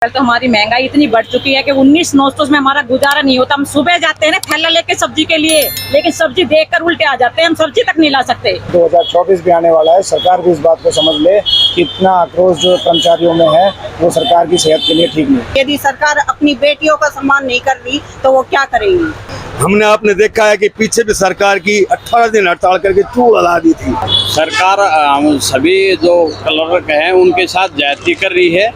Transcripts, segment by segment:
कल तो हमारी महंगाई इतनी बढ़ चुकी है कि 19 में हमारा गुजारा नहीं होता। हम सुबह जाते हैं ना थैला लेके सब्जी के लिए, लेकिन सब्जी देखकर उल्टे आ जाते हैं, हम सब्जी तक नहीं ला सकते। 2024 भी आने वाला है, सरकार भी इस बात को समझ ले कि इतना आक्रोश जो कर्मचारियों में है वो सरकार की सेहत के लिए ठीक नहीं। यदि सरकार अपनी बेटियों का सम्मान नहीं कर रही तो वो क्या करेगी। हमने आपने देखा है कि पीछे भी सरकार की 18 दिन हड़ताल करके चूड़ अला दी थी। सरकार सभी जो क्लर्क हैं उनके साथ ज्यादती कर रही है,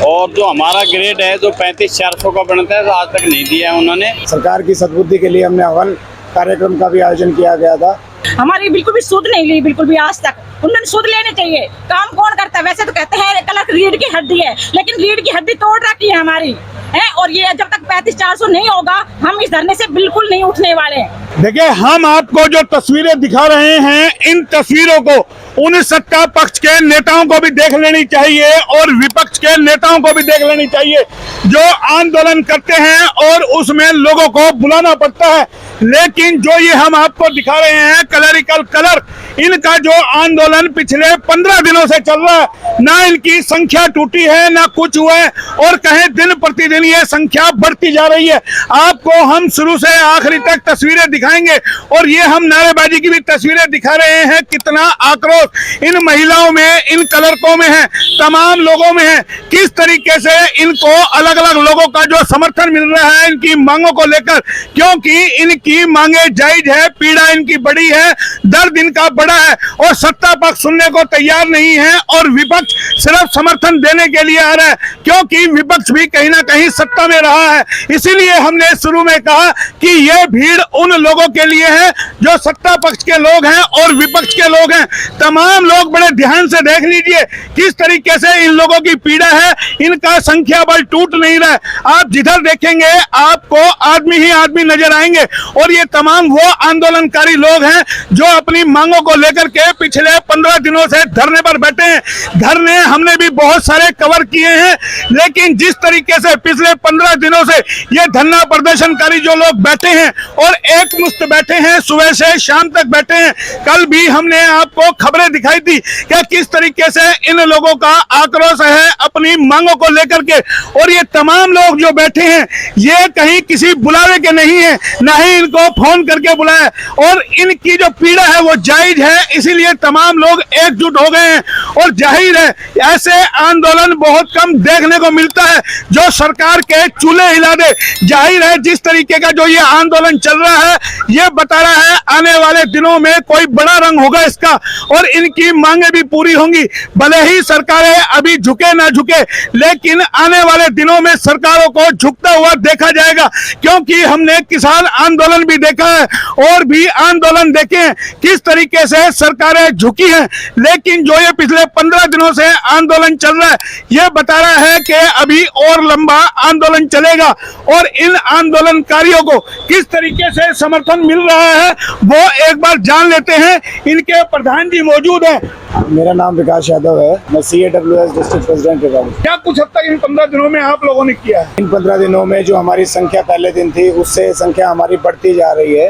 और जो हमारा ग्रेड है जो 35,400 का बनता है तो आज तक नहीं दिया है उन्होंने। सरकार की सद्बुद्धि के लिए हमने हवन कार्यक्रम का भी आयोजन किया गया था। हमारी बिल्कुल भी सुध नहीं ली, बिल्कुल भी आज तक। उन्होंने सुध लेने चाहिए। काम कौन करता है? वैसे तो कहते हैं क्लर्क रीढ़ की हड्डी है, लेकिन रीढ़ की हड्डी तोड़ रखी है हमारी है। और ये जब तक 35,400 नहीं होगा हम इस धरने से बिल्कुल नहीं उठने वाले हैं। देखिए, हम आपको जो तस्वीरें दिखा रहे हैं, इन तस्वीरों को उन सत्ता पक्ष के नेताओं को भी देख लेनी चाहिए और विपक्ष के नेताओं को भी देख लेनी चाहिए, जो आंदोलन करते हैं और उसमें लोगों को बुलाना पड़ता है। लेकिन जो ये हम आपको दिखा रहे हैं क्लरिकल क्लर्क, इनका जो आंदोलन पिछले 15 दिनों से चल रहा है, ना इनकी संख्या टूटी है ना कुछ हुआ है, और कहीं दिन प्रतिदिन ये संख्या बढ़ती जा रही है। आपको हम शुरू से आखिरी तक तस्वीरें दिखाएंगे, और ये हम नारेबाजी की भी तस्वीरें दिखा रहे हैं। कितना आक्रोश इन महिलाओं में, इन क्लर्कों में है, तमाम लोगों में है। किस तरीके से इनको अलग अलग लोगों का जो समर्थन मिल रहा है इनकी मांगों को लेकर, क्योंकि इनकी मांगे जायज है, पीड़ा इनकी बड़ी है, दर्द इनका बड़ा है, और सत्ता पक्ष सुनने को तैयार नहीं है और विपक्ष सिर्फ समर्थन देने के लिए आ रहा है, क्योंकि विपक्ष भी कहीं ना कहीं सत्ता में रहा है। इसीलिए हमने शुरू में कहा कि यह भीड़ उन लोगों के लिए है जो सत्ता पक्ष के लोग हैं और विपक्ष के लोग हैं। तमाम लोग बड़े ध्यान से देख लीजिए किस तरीके से इन लोगों की पीड़ा है, इनका संख्या बल टूट नहीं रहा है। आप जिधर देखेंगे आपको आदमी ही आदमी नजर आएंगे, और ये तमाम वो आंदोलनकारी लोग हैं जो अपनी मांगों को लेकर के पिछले 15 दिनों से धरने पर बैठे हैं। धरने हमने भी बहुत सारे कवर किए हैं, लेकिन जिस तरीके से पिछले 15 दिनों से ये धरना प्रदर्शनकारी जो लोग बैठे हैं और एक मुश्त बैठे हैं, सुबह से शाम तक बैठे हैं। कल भी हमने आपको खबरें दिखाई थी कि किस तरीके से इन लोगों का आक्रोश है अपनी मांगों को लेकर के, और ये तमाम लोग जो बैठे हैं ये कहीं किसी बुलावे के नहीं है, ना ही इनको फोन करके बुलाया, और इनकी जो पीड़ा है वो जायज है, इसीलिए तमाम लोग एकजुट हो गए हैं। और जाहिर है ऐसे आंदोलन बहुत कम देखने को मिलता है जो सरकार के चूल्हे हिला दे। जाहिर है जिस तरीके का जो ये आंदोलन चल रहा है ये बता रहा है आने वाले दिनों में कोई बड़ा रंग होगा इसका, और इनकी मांगे भी पूरी होंगी। भले ही सरकारें अभी झुके ना झुके, लेकिन आने वाले दिनों में सरकारों को झुकता हुआ देखा जाएगा, क्योंकि हमने किसान आंदोलन भी देखा है और भी आंदोलन देखे हैं किस तरीके से सरकारें झुकी हैं। लेकिन जो ये पिछले 15 दिनों से आंदोलन चल रहा है ये बता रहा है कि अभी और लंबा आंदोलन चलेगा, और इन आंदोलनकारियों को किस तरीके से समर्थन मिल रहा है वो एक बार जान लेते हैं। इनके प्रधान जी मौजूद हैं। मेरा नाम विकास यादव है, मैं CAWS डिस्ट्रिक्ट प्रेसिडेंट रहा हूँ। क्या कुछ हद तक इन 15 दिनों में आप लोगों ने किया है? इन 15 दिनों में जो हमारी संख्या पहले दिन थी उससे संख्या हमारी बढ़ती जा रही है,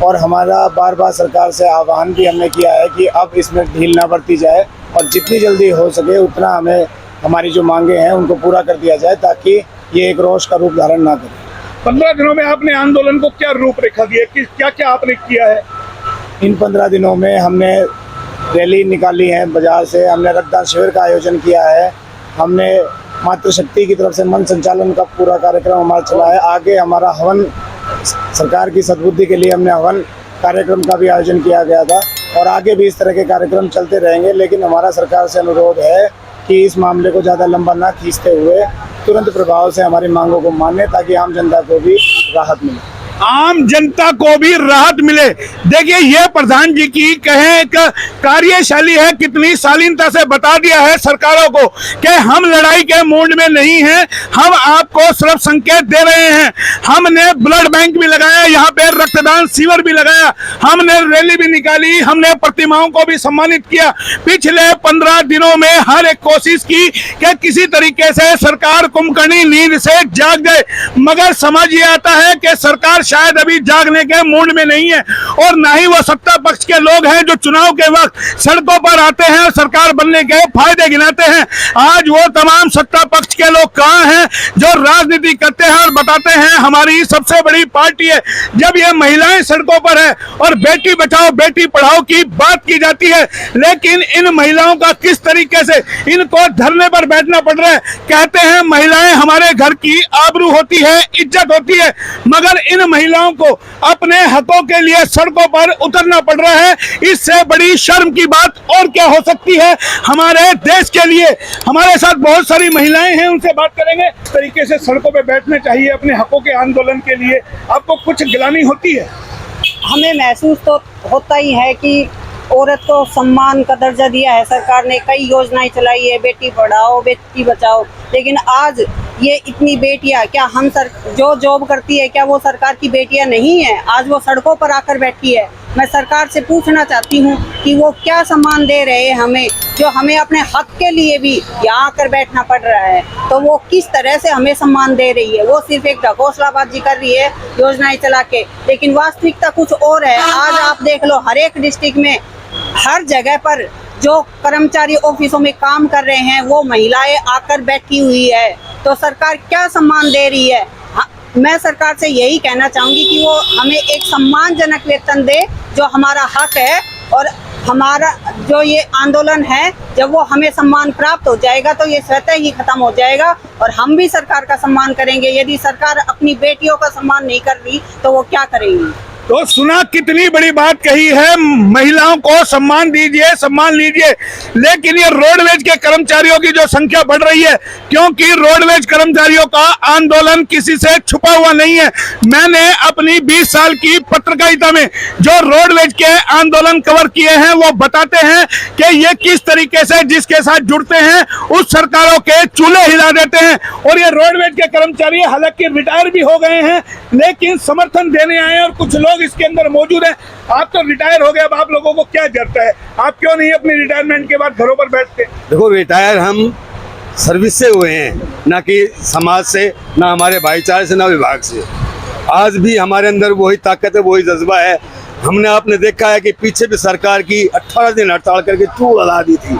और हमारा बार बार सरकार से आह्वान भी हमने किया है कि अब इसमें ढील ना बढ़ती जाए, और जितनी जल्दी हो सके उतना हमें हमारी जो मांगे हैं उनको पूरा कर दिया जाए, ताकि ये एक रोष का रूप धारण ना करे। 15 दिनों में आपने आंदोलन को क्या रूपरेखा दी है, क्या क्या आपने किया है? इन 15 दिनों में हमने रैली निकाली है बाजार से, हमने रक्तदान शिविर का आयोजन किया है, हमने मातृशक्ति की तरफ से मन संचालन का पूरा कार्यक्रम हमारा चला है। आगे हमारा हवन, सरकार की सद्बुद्धि के लिए हमने हवन कार्यक्रम का भी आयोजन किया गया था, और आगे भी इस तरह के कार्यक्रम चलते रहेंगे। लेकिन हमारा सरकार से अनुरोध है कि इस मामले को ज़्यादा लंबा ना खींचते हुए तुरंत प्रभाव से हमारी मांगों को माने, ताकि आम जनता को भी राहत मिले। आम जनता को भी राहत मिले। देखिए, ये प्रधान जी की कहें एक कार्यशैली है, कितनी शालीनता से बता दिया है सरकारों को कि हम लड़ाई के मूड में नहीं हैं, हम आपको सिर्फ संकेत दे रहे हैं। हमने ब्लड बैंक भी लगाया, यहाँ पे रक्तदान शिविर भी लगाया, हमने रैली भी निकाली, हमने प्रतिमाओं को भी सम्मानित किया। पिछले 15 दिनों में हर एक कोशिश की कि किसी तरीके से सरकार कुंभकर्णी नींद से जाग जाए, मगर समझ ये आता है कि सरकार शायद अभी जागने के मूड में नहीं है, और ना ही वो सत्ता पक्ष के लोग हैं जो चुनाव के वक्त सड़कों पर आते हैं और सरकार बनने के फायदे गिनाते हैं। आज वो तमाम सत्ता पक्ष के लोग कहां हैं जो राजनीति करते हैं और बताते हैं हमारी सबसे बड़ी पार्टी है। जब ये महिलाएं सड़कों पर है और बेटी बचाओ बेटी पढ़ाओ की बात की जाती है, लेकिन इन महिलाओं का किस तरीके से इनको धरने पर बैठना पड़ रहा है। कहते हैं महिलाएं हमारे घर की आबरू होती है, इज्जत होती है, मगर इन महिलाओं को अपने हकों के लिए सड़कों पर उतरना पड़ रहा है। इससे बड़ी शर्म की बात और क्या हो सकती है हमारे देश के लिए। हमारे साथ बहुत सारी महिलाएं हैं, उनसे बात करेंगे। तरीके से सड़कों पे बैठना चाहिए अपने हकों के आंदोलन के लिए, आपको कुछ गिलानी होती है? हमें महसूस तो होता ही है कि औरत को सम्मान का दर्जा दिया है सरकार ने, कई योजनाएं चलाई है, बेटी पढ़ाओ बेटी बचाओ, लेकिन आज ये इतनी बेटियां, क्या हम जो जॉब करती है क्या वो सरकार की बेटियां नहीं है? आज वो सड़कों पर आकर बैठी है। मैं सरकार से पूछना चाहती हूँ कि वो क्या सम्मान दे रहे हैं हमें, जो हमें अपने हक के लिए भी यहाँ आकर बैठना पड़ रहा है, तो वो किस तरह से हमें सम्मान दे रही है? वो सिर्फ एक ढकोसलाबाजी कर रही है योजनाएं चला के, लेकिन वास्तविकता कुछ और है। आज आप देख लो, हर एक डिस्ट्रिक्ट में हर जगह पर जो कर्मचारी ऑफिसों में काम कर रहे हैं वो महिलाएं आकर बैठी हुई है, तो सरकार क्या सम्मान दे रही है? मैं सरकार से यही कहना चाहूंगी कि वो हमें एक सम्मानजनक वेतन दे जो हमारा हक है, और हमारा जो ये आंदोलन है जब वो हमें सम्मान प्राप्त हो जाएगा तो ये स्वतः ही खत्म हो जाएगा और हम भी सरकार का सम्मान करेंगे। यदि सरकार अपनी बेटियों का सम्मान नहीं कर रही तो वो क्या करेंगी? तो सुना कितनी बड़ी बात कही है, महिलाओं को सम्मान दीजिए, सम्मान लीजिए, लेकिन ये रोडवेज के कर्मचारियों की जो संख्या बढ़ रही है, क्योंकि रोडवेज कर्मचारियों का आंदोलन किसी से छुपा हुआ नहीं है। मैंने अपनी 20 साल की पत्रकारिता में जो रोडवेज के आंदोलन कवर किए हैं वो बताते हैं कि ये किस तरीके से जिसके साथ जुड़ते हैं उस सरकारों के चूल्हे हिला देते हैं। और ये रोडवेज के कर्मचारी हालांकि रिटायर भी हो गए हैं, लेकिन समर्थन देने आए और कुछ लोग इसके अंदर मौजूद है। आप तो रिटायर हो गए, अब आप लोगों को क्या जरूरत है? आप क्यों नहीं अपनी रिटायरमेंट के बाद घरों पर बैठते? देखो, रिटायर हम सर्विस से हुए हैं, ना कि समाज से, ना हमारे भाईचारे से, ना विभाग से। आज भी हमारे अंदर वही ताकत है, वही जज्बा है। हमने आपने देखा है कि पीछे भी सरकार की 18 दिन हड़ताल करके चूड़ उड़ा दी थी।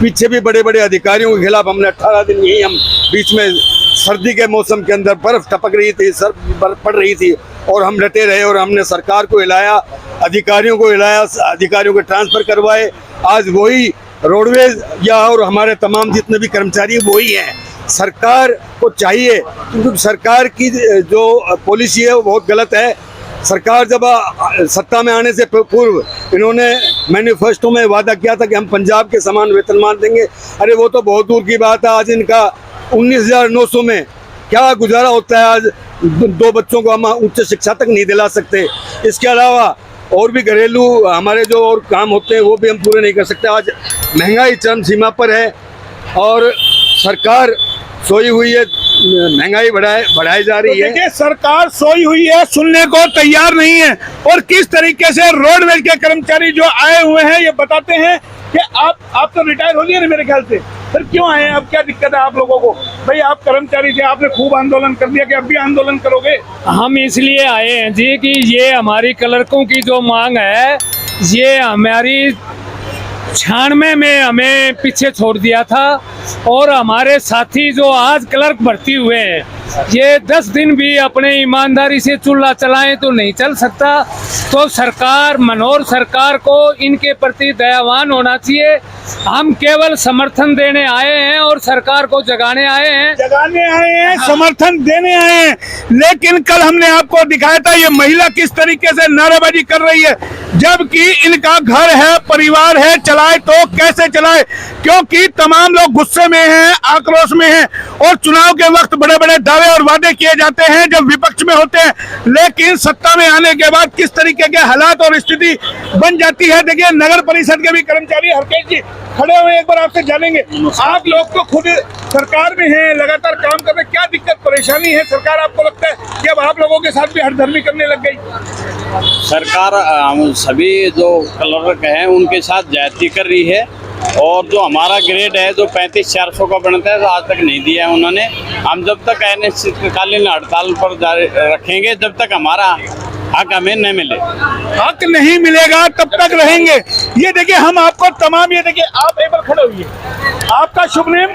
पीछे भी बड़े बड़े अधिकारियों के खिलाफ हमने 18 दिन यही, हम बीच में सर्दी के मौसम के अंदर बर्फ टपक रही थी, बर्फ पड़ रही थी और हम डटे रहे और हमने सरकार को हिलाया, अधिकारियों को हिलाया, अधिकारियों को ट्रांसफर करवाए। आज वही रोडवेज या और हमारे तमाम जितने भी कर्मचारी वही हैं। सरकार को चाहिए, क्योंकि सरकार की जो पॉलिसी है वो बहुत गलत है। सरकार जब सत्ता में आने से पूर्व इन्होंने मैनिफेस्टो में वादा किया था कि हम पंजाब के समान वेतनमान देंगे। अरे वो तो बहुत दूर की बात है। आज इनका 19,900 में क्या गुजारा होता है? आज 2 बच्चों को हम उच्च शिक्षा तक नहीं दिला सकते। इसके अलावा और भी घरेलू हमारे जो और काम होते हैं वो भी हम पूरे नहीं कर सकते। आज महंगाई चरम सीमा पर है और सरकार सोई हुई है, महंगाई बढ़ाई जा रही है। देखिए, सरकार सोई हुई है, सुनने को तैयार नहीं है। और किस तरीके से रोडवेज के कर्मचारी जो आए हुए हैं ये बताते हैं कि आप तो रिटायर हो गए ना मेरे ख्याल से, फिर क्यों आए हैं? अब क्या दिक्कत है आप लोगों को? भाई आप कर्मचारी थे, आपने खूब आंदोलन कर दिया, कि अब भी आंदोलन करोगे? हम इसलिए आए हैं जी कि ये हमारी क्लर्कों की जो मांग है, ये हमारी 96 में हमें पीछे छोड़ दिया था और हमारे साथी जो आज क्लर्क भर्ती हुए हैं ये 10 दिन भी अपने ईमानदारी से चूल्हा चलाएं तो नहीं चल सकता। तो सरकार, मनोहर सरकार को इनके प्रति दयावान होना चाहिए। हम केवल समर्थन देने आए हैं और सरकार को जगाने आए हैं, समर्थन देने आए हैं। लेकिन कल हमने आपको दिखाया था ये महिला किस तरीके से नारेबाजी कर रही है, जबकि इनका घर है, परिवार है, चलाए तो कैसे चलाए? क्योंकि तमाम लोग गुस्से में हैं, आक्रोश में हैं और चुनाव के वक्त बड़े बड़े दावे और वादे किए जाते हैं जब विपक्ष में होते हैं, लेकिन सत्ता में आने के बाद किस तरीके के हालात और स्थिति बन जाती है। देखिए, नगर परिषद के भी कर्मचारी हरकेश जी खड़े हुए, एक बार आपसे जानेंगे। आप लोग तो खुद सरकार में हैं, लगातार काम कर रहे, क्या दिक्कत परेशानी है? सरकार आपको लगता है कि अब आप लोगों के साथ भी हठधर्मी करने लग गई? सरकार हम सभी जो क्लर्क हैं उनके साथ ज्यादती कर रही है और जो हमारा ग्रेड है जो 35,400 का बनता है तो आज तक नहीं दिया है उन्होंने। हम जब तक अनिश्चितकालीन हड़ताल पर जारी रखेंगे जब तक हमारा हक हमें न मिले। हक नहीं मिलेगा तब तक रहेंगे। ये देखिए हम आपको तमाम, ये देखिए आप एक बार खड़े होइए, आपका शुभ नेम?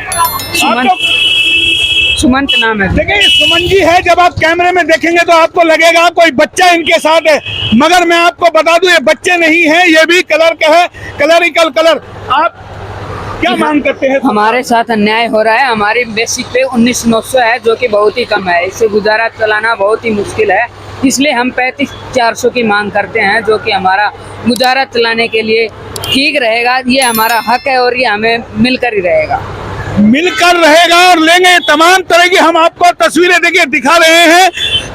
सुमंत नाम है। देखिए ये सुमन जी है, जब आप कैमरे में देखेंगे तो आपको लगेगा कोई बच्चा इनके साथ है, मगर मैं आपको बता दूं ये बच्चे नहीं है, ये भी कलर का है, कलरिकल कलर। आप क्या मांग करते हैं? हमारे साथ अन्याय हो रहा है। हमारी बेसिक पे 19,900 है जो कि बहुत ही कम है। इससे गुजारा चलाना बहुत ही मुश्किल है, इसलिए हम 35,400 की मांग करते हैं जो कि हमारा गुजारा चलाने के लिए ठीक रहेगा। ये हमारा हक है और ये हमें मिलकर ही रहेगा, मिलकर रहेगा और लेंगे। तमाम तरह की हम आपको तस्वीरें देखिए दिखा रहे हैं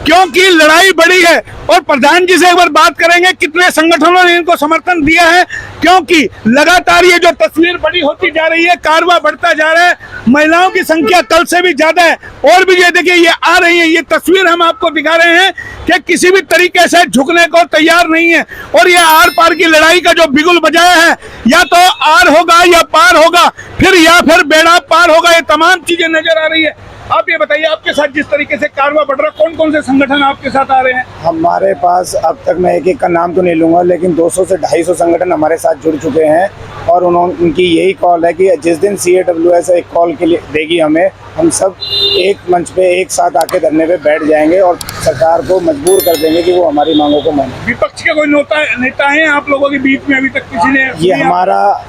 क्योंकि लड़ाई बड़ी है। और प्रधान जी से एक बार बात करेंगे कितने संगठनों ने इनको समर्थन दिया है, क्योंकि लगातार ये जो तस्वीर बड़ी होती जा रही है, कारवा बढ़ता जा रहा है, महिलाओं की संख्या कल से भी ज्यादा है। और भी ये देखिए ये आ रही है, ये तस्वीर हम आपको दिखा रहे हैं कि किसी भी तरीके से झुकने को तैयार नहीं है। और ये आर पार की लड़ाई का जो बिगुल बजाया है, या तो आर होगा या पार होगा, या फिर बेड़ा पार होगा, ये तमाम चीजें नजर आ रही है। आप ये बताइए आपके साथ जिस तरीके से कारवा बढ़ रहा, कौन कौन से संगठन आपके साथ आ रहे हैं? हमारे पास अब तक मैं एक एक का नाम तो नहीं लूँगा, लेकिन 200 से 250 संगठन हमारे साथ जुड़ चुके हैं। और उनकी यही कॉल है कि जिस दिन CAWS एक कॉल के लिए देगी हमें, हम सब एक मंच पे एक साथ आके धरने पे बैठ जाएंगे और सरकार को मजबूर कर देंगे कि वो हमारी मांगों को माने। विपक्ष के कोई नेता हैं आप लोगों के बीच में? अभी तक किसी ने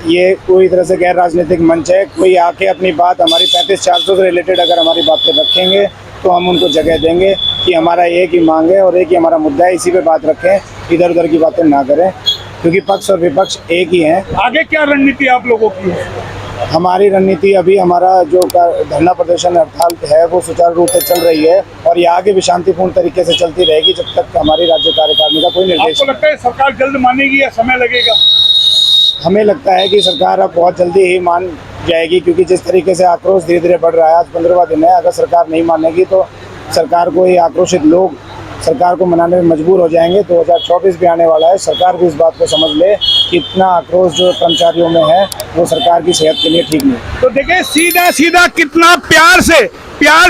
ये पूरी तरह से गैर राजनीतिक मंच है। कोई आके अपनी बात हमारी 35,400 से रिलेटेड अगर हमारी बातें रखेंगे तो हम उनको जगह देंगे कि हमारा एक ही मांग है और एक ही हमारा मुद्दा है, इसी पे बात रखें, इधर उधर की बातें ना करें, क्योंकि पक्ष और विपक्ष एक ही हैं। आगे क्या रणनीति आप लोगों की है? हमारी रणनीति अभी हमारा जो धरना प्रदर्शन हड़ताल है वो सुचारू रूप से चल रही है और ये आगे भी शांतिपूर्ण तरीके से चलती रहेगी जब तक हमारी राज्य कार्यकारिणी का कोई निर्देश। आपको लगता है सरकार जल्द मानेगी या समय लगेगा? हमें लगता है कि सरकार अब बहुत जल्दी ही मान जाएगी, क्योंकि जिस तरीके से आक्रोश धीरे धीरे बढ़ रहा है, आज 15वां दिन है, अगर सरकार नहीं मानेगी तो सरकार को ये आक्रोशित लोग सरकार को मनाने में मजबूर हो जाएंगे। 2024 भी आने वाला है, सरकार भी इस बात को समझ ले कि इतना आक्रोश जो कर्मचारियों में है वो सरकार की सेहत के लिए ठीक नहीं। तो देखिए सीधा सीधा कितना प्यार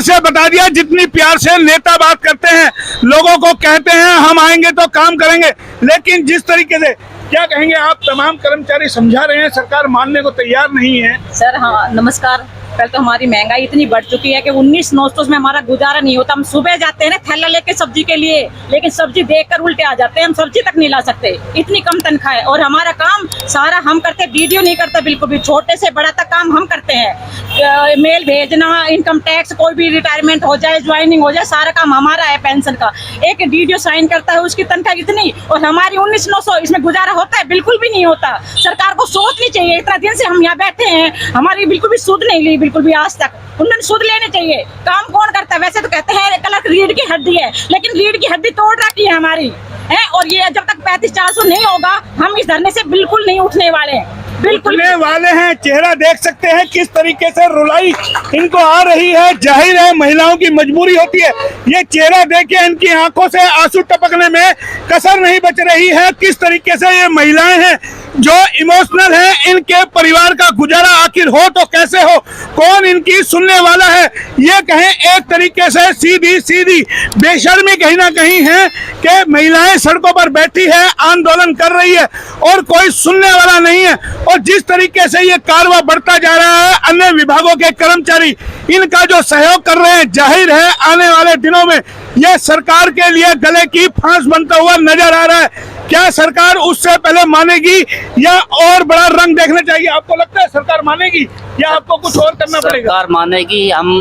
से बता दिया, जितनी प्यार से नेता बात करते हैं, लोगों को कहते हैं हम आएंगे तो काम करेंगे, लेकिन जिस तरीके से क्या कहेंगे आप, तमाम कर्मचारी समझा रहे हैं, सरकार मानने को तैयार नहीं है। सर हाँ नमस्कार। पहले तो हमारी महंगाई इतनी बढ़ चुकी है कि 19,900 में हमारा गुजारा नहीं होता। हम सुबह जाते हैं ना थैला लेके सब्जी के लिए, लेकिन सब्जी देखकर उल्टे आ जाते हैं, हम सब्जी तक नहीं ला सकते, इतनी कम तनख्वाह है। और हमारा काम सारा हम करते, DDO नहीं करता बिल्कुल भी, छोटे से बड़ा तक काम हम करते हैं। मेल भेजना, इनकम टैक्स, कोई भी रिटायरमेंट हो जाए, ज्वाइनिंग हो जाए, सारा काम हमारा है। पेंशन का एक DDO साइन करता है, उसकी तनख्वाह इतनी, और हमारी 19,900, इसमें गुजारा होता है? बिल्कुल भी नहीं होता। सरकार को सोचनी चाहिए, इतना दिन से हम यहाँ बैठे हैं, हमारी बिल्कुल भी सुध नहीं ली, बिल्कुल भी आज तक। उन्होंने सुध लेने चाहिए। काम कौन करता है? वैसे तो कहते हैं कलर रीढ़ की हड्डी है, लेकिन रीढ़ की हड्डी तोड़ रखी है हमारी है। और ये जब तक 35,400 नहीं होगा, हम इस धरने से बिल्कुल नहीं उठने वाले हैं, बिल्कुल वाले हैं। चेहरा देख सकते हैं किस तरीके से रुलाई इनको आ रही है। जाहिर है महिलाओं की मजबूरी होती है, ये चेहरा देखे इनकी आंखों से आंसू टपकने में कसर नहीं बच रही है। किस तरीके से ये महिलाएं हैं जो इमोशनल हैं, इनके परिवार का गुजारा आखिर हो तो कैसे हो, कौन इनकी सुनने वाला है? ये कहें एक तरीके से सीधी बेशर्मी कहीं ना कहीं है कि महिलाएं सड़कों पर बैठी है, आंदोलन कर रही है और कोई सुनने वाला नहीं है। और जिस तरीके से ये कारवा बढ़ता जा रहा है, अन्य विभागों के कर्मचारी इनका जो सहयोग कर रहे हैं, जाहिर है आने वाले दिनों में यह सरकार के लिए गले की फांस बनता हुआ नजर आ रहा है। क्या सरकार उससे पहले मानेगी या और बड़ा रंग देखना चाहिए? आपको लगता है सरकार मानेगी या आपको कुछ और करना पड़ेगा? सरकार मानेगी, हम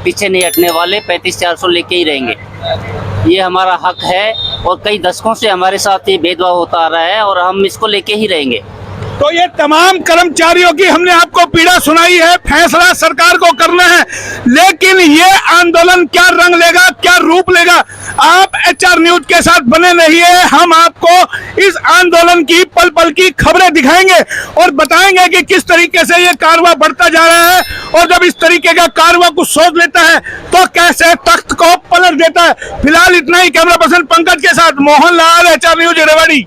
पीछे नहीं हटने वाले, 35,400 लेके ही रहेंगे। ये हमारा हक है और कई दशकों से हमारे साथ ये भेदभाव होता आ रहा है और हम इसको लेके ही रहेंगे। तो ये तमाम कर्मचारियों की हमने आपको पीड़ा सुनाई है, फैसला सरकार को करना है, लेकिन ये आंदोलन क्या रंग लेगा, क्या रूप लेगा, आप HR न्यूज के साथ बने रहिए। हम आपको इस आंदोलन की पल पल की खबरें दिखाएंगे और बताएंगे कि किस तरीके से ये कारवा बढ़ता जा रहा है और जब इस तरीके का कारवा कुछ सोच लेता है तो कैसे तख्त को पलट देता है। फिलहाल इतना ही। कैमरा पर्सन पंकज के साथ मोहन लाल, HR न्यूज रेवाड़ी।